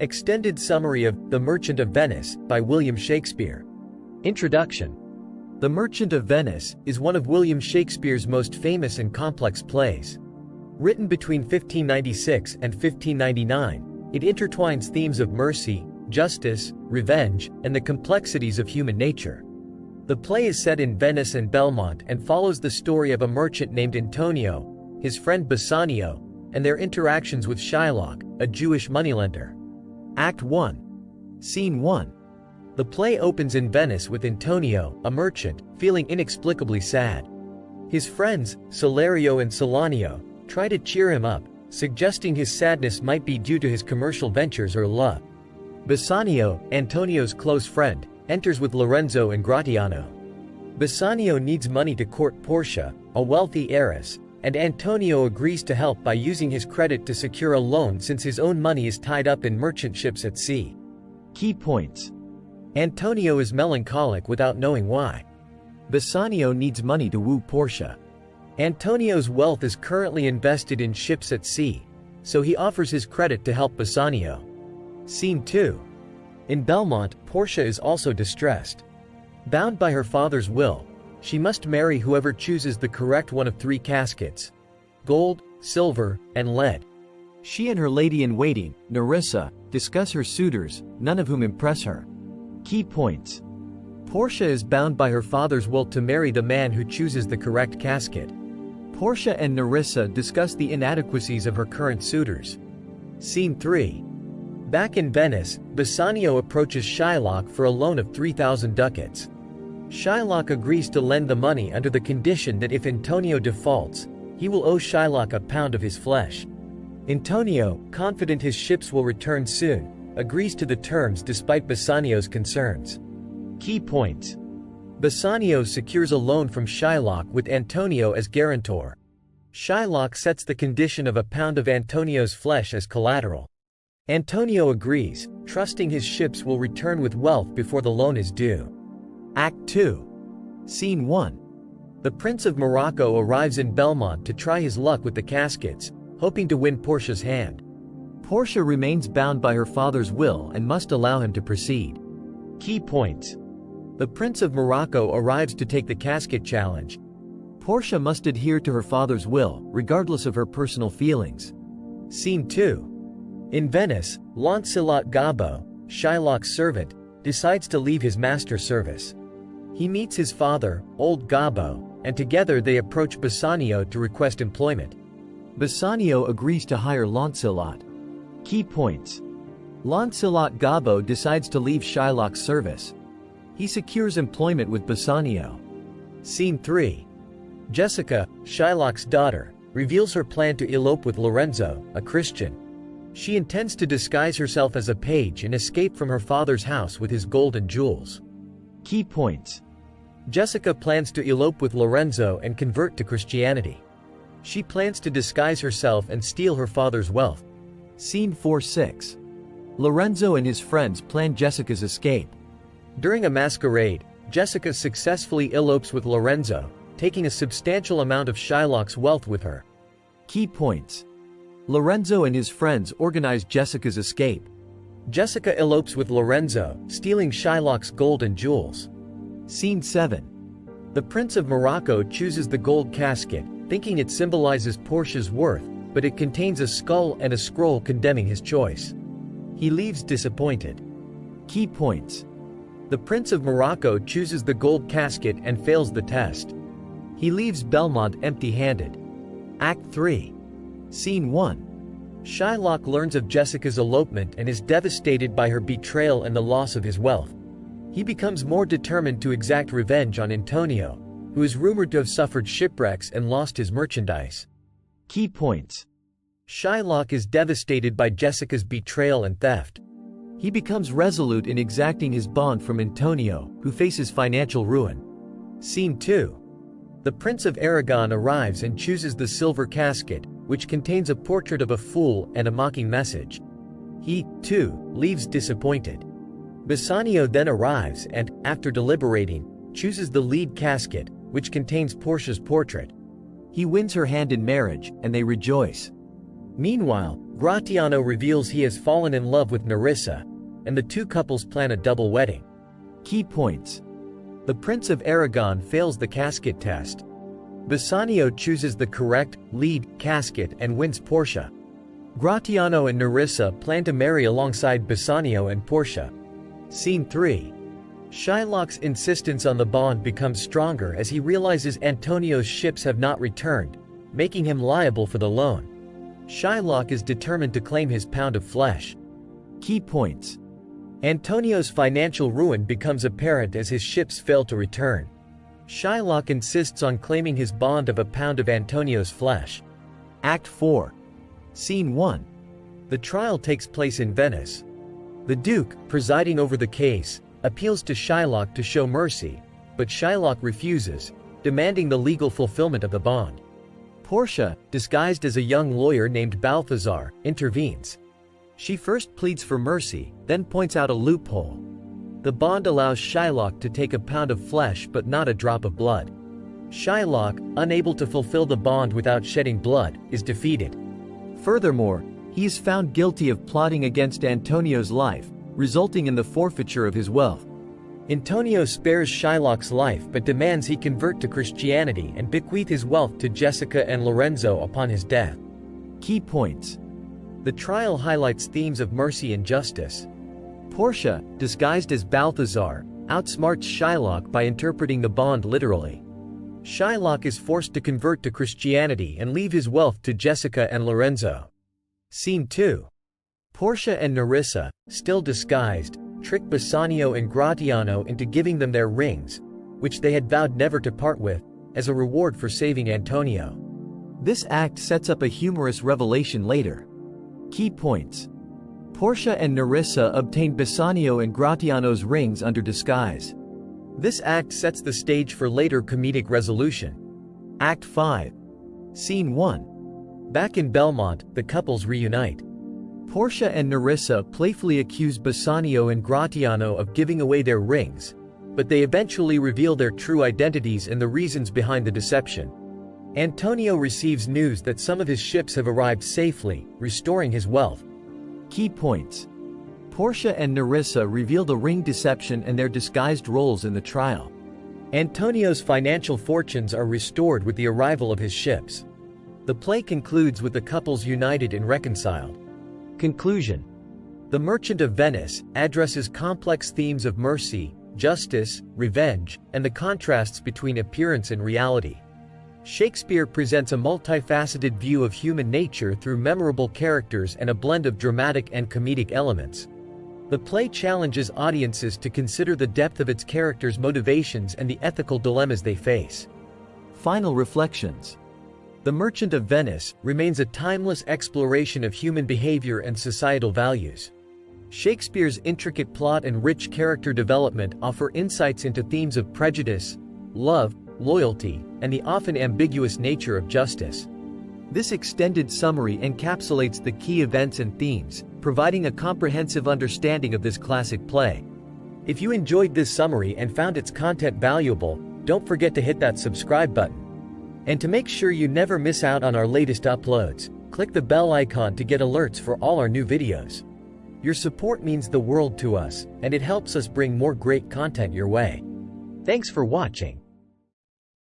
Extended summary of The Merchant of Venice by William Shakespeare. Introduction. The Merchant of Venice is one of William Shakespeare's most famous and complex plays. Written between 1596 and 1599, it intertwines themes of mercy, justice, revenge, and the complexities of human nature. The play is set in Venice and Belmont and follows the story of a merchant named Antonio, his friend Bassanio, and their interactions with Shylock, a Jewish moneylender. Act 1. Scene 1. The play opens in Venice with Antonio, a merchant, feeling inexplicably sad. His friends, Salario and Solanio, try to cheer him up, suggesting his sadness might be due to his commercial ventures or love. Bassanio, Antonio's close friend, enters with Lorenzo and Gratiano. Bassanio needs money to court Portia, a wealthy heiress, and Antonio agrees to help by using his credit to secure a loan since his own money is tied up in merchant ships at sea. Key points. Antonio is melancholic without knowing why. Bassanio needs money to woo Portia. Antonio's wealth is currently invested in ships at sea, so he offers his credit to help Bassanio. Scene 2. In Belmont, Portia is also distressed. Bound by her father's will, she must marry whoever chooses the correct one of three caskets: gold, silver, and lead. She and her lady-in-waiting, Nerissa, discuss her suitors, none of whom impress her. Key points. Portia is bound by her father's will to marry the man who chooses the correct casket. Portia and Nerissa discuss the inadequacies of her current suitors. Scene 3. Back in Venice, Bassanio approaches Shylock for a loan of 3,000 ducats. Shylock agrees to lend the money under the condition that if Antonio defaults, he will owe Shylock a pound of his flesh. Antonio, confident his ships will return soon, agrees to the terms despite Bassanio's concerns. Key points. Bassanio secures a loan from Shylock with Antonio as guarantor. Shylock sets the condition of a pound of Antonio's flesh as collateral. Antonio agrees, trusting his ships will return with wealth before the loan is due. Act 2. Scene 1. The Prince of Morocco arrives in Belmont to try his luck with the caskets, hoping to win Portia's hand. Portia remains bound by her father's will and must allow him to proceed. Key points. The Prince of Morocco arrives to take the casket challenge. Portia must adhere to her father's will, regardless of her personal feelings. Scene 2. In Venice, Lancelot Gobbo, Shylock's servant, decides to leave his master's service. He meets his father, old Gobbo, and together they approach Bassanio to request employment. Bassanio agrees to hire Lancelot. Key points. Lancelot Gobbo decides to leave Shylock's service. He secures employment with Bassanio. Scene 3. Jessica, Shylock's daughter, reveals her plan to elope with Lorenzo, a Christian. She intends to disguise herself as a page and escape from her father's house with his gold and jewels. Key points. Jessica plans to elope with Lorenzo and convert to Christianity. She plans to disguise herself and steal her father's wealth. Scene 4-6. Lorenzo and his friends plan Jessica's escape. During a masquerade, Jessica successfully elopes with Lorenzo, taking a substantial amount of Shylock's wealth with her. Key points. Lorenzo and his friends organize Jessica's escape. Jessica elopes with Lorenzo, stealing Shylock's gold and jewels. Scene 7. The Prince of Morocco chooses the gold casket, thinking it symbolizes Portia's worth, but it contains a skull and a scroll condemning his choice. He leaves disappointed. Key points. The Prince of Morocco chooses the gold casket and fails the test. He leaves Belmont empty-handed. Act 3. Scene 1. Shylock learns of Jessica's elopement and is devastated by her betrayal and the loss of his wealth. He becomes more determined to exact revenge on Antonio, who is rumored to have suffered shipwrecks and lost his merchandise. Key points. Shylock is devastated by Jessica's betrayal and theft. He becomes resolute in exacting his bond from Antonio, who faces financial ruin. Scene 2. The Prince of Aragon arrives and chooses the silver casket, which contains a portrait of a fool and a mocking message. He, too, leaves disappointed. Bassanio then arrives and, after deliberating, chooses the lead casket, which contains Portia's portrait. He wins her hand in marriage, and they rejoice. Meanwhile, Gratiano reveals he has fallen in love with Nerissa, and the two couples plan a double wedding. Key points. The Prince of Aragon fails the casket test. Bassanio chooses the correct lead casket and wins Portia. Gratiano and Nerissa plan to marry alongside Bassanio and Portia. Scene 3. Shylock's insistence on the bond becomes stronger as he realizes Antonio's ships have not returned, making him liable for the loan. Shylock is determined to claim his pound of flesh. Key points. Antonio's financial ruin becomes apparent as his ships fail to return. Shylock insists on claiming his bond of a pound of Antonio's flesh. Act 4. Scene 1. The trial takes place in Venice. The Duke, presiding over the case, appeals to Shylock to show mercy, but Shylock refuses, demanding the legal fulfillment of the bond. Portia, disguised as a young lawyer named Balthazar, intervenes. She first pleads for mercy, then points out a loophole. The bond allows Shylock to take a pound of flesh but not a drop of blood. Shylock, unable to fulfill the bond without shedding blood, is defeated. Furthermore, he is found guilty of plotting against Antonio's life, resulting in the forfeiture of his wealth. Antonio spares Shylock's life but demands he convert to Christianity and bequeath his wealth to Jessica and Lorenzo upon his death. Key points. The trial highlights themes of mercy and justice. Portia, disguised as Balthazar, outsmarts Shylock by interpreting the bond literally. Shylock is forced to convert to Christianity and leave his wealth to Jessica and Lorenzo. Scene 2. Portia and Nerissa, still disguised, trick Bassanio and Gratiano into giving them their rings, which they had vowed never to part with, as a reward for saving Antonio. This act sets up a humorous revelation later. Key points. Portia and Nerissa obtain Bassanio and Gratiano's rings under disguise. This act sets the stage for later comedic resolution. Act 5. Scene 1. Back in Belmont, the couples reunite. Portia and Nerissa playfully accuse Bassanio and Gratiano of giving away their rings, but they eventually reveal their true identities and the reasons behind the deception. Antonio receives news that some of his ships have arrived safely, restoring his wealth. Key points. Portia and Nerissa reveal the ring deception and their disguised roles in the trial. Antonio's financial fortunes are restored with the arrival of his ships. The play concludes with the couples united and reconciled. Conclusion. The Merchant of Venice addresses complex themes of mercy, justice, revenge, and the contrasts between appearance and reality. Shakespeare presents a multifaceted view of human nature through memorable characters and a blend of dramatic and comedic elements. The play challenges audiences to consider the depth of its characters' motivations and the ethical dilemmas they face. Final reflections. The Merchant of Venice remains a timeless exploration of human behavior and societal values. Shakespeare's intricate plot and rich character development offer insights into themes of prejudice, love, loyalty, and the often ambiguous nature of justice. This extended summary encapsulates the key events and themes, providing a comprehensive understanding of this classic play. If you enjoyed this summary and found its content valuable, don't forget to hit that subscribe button. And to make sure you never miss out on our latest uploads, click the bell icon to get alerts for all our new videos. Your support means the world to us, and it helps us bring more great content your way. Thanks for watching.